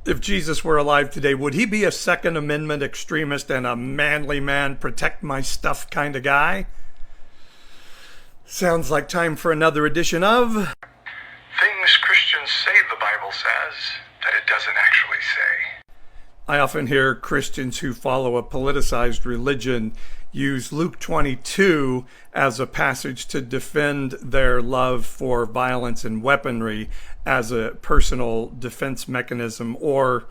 If Jesus were alive today, would he be a Second Amendment extremist and a manly man, protect my stuff kind of guy? Sounds like time for another edition of Things Christians Say the Bible Says That It Doesn't Actually Say. I often hear Christians who follow a politicized religion use Luke 22 as a passage to defend their love for violence and weaponry as a personal defense mechanism or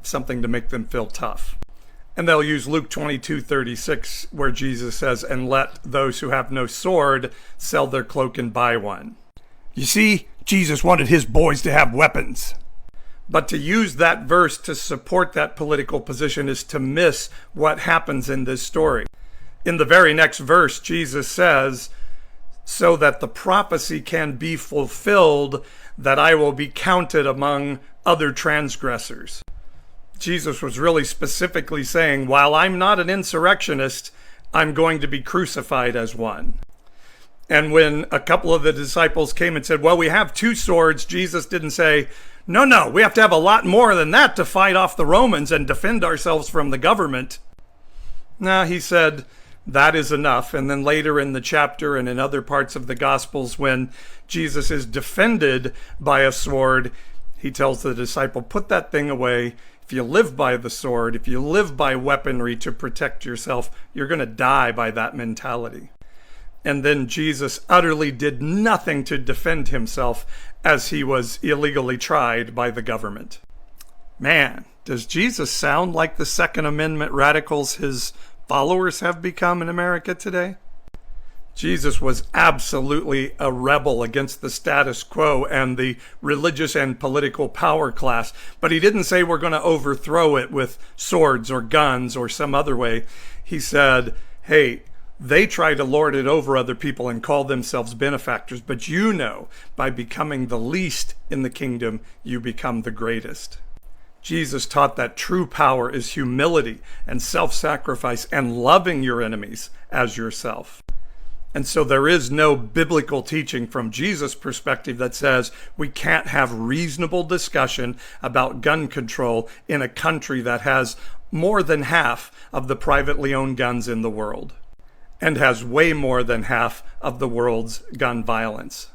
something to make them feel tough. And they'll use Luke 22:36 where Jesus says, "And let those who have no sword sell their cloak and buy one." You see, Jesus wanted his boys to have weapons. But to use that verse to support that political position is to miss what happens in this story. In the very next verse, Jesus says, "So that the prophecy can be fulfilled, that I will be counted among other transgressors." Jesus was really specifically saying, while I'm not an insurrectionist, I'm going to be crucified as one. And when a couple of the disciples came and said, "Well, we have two swords," Jesus didn't say, No, we have to have a lot more than that to fight off the Romans and defend ourselves from the government. No, he said, that is enough. And then later in the chapter and in other parts of the Gospels, when Jesus is defended by a sword, he tells the disciple, put that thing away. If you live by the sword, if you live by weaponry to protect yourself, you're going to die by that mentality. And then Jesus utterly did nothing to defend himself as he was illegally tried by the government. Man, does Jesus sound like the Second Amendment radicals his followers have become in America today? Jesus was absolutely a rebel against the status quo and the religious and political power class, but he didn't say we're going to overthrow it with swords or guns or some other way. He said, hey, they try to lord it over other people and call themselves benefactors, but you know, by becoming the least in the kingdom, you become the greatest. Jesus taught that true power is humility and self-sacrifice and loving your enemies as yourself. And so there is no biblical teaching from Jesus' perspective that says we can't have reasonable discussion about gun control in a country that has more than half of the privately owned guns in the world and has way more than half of the world's gun violence.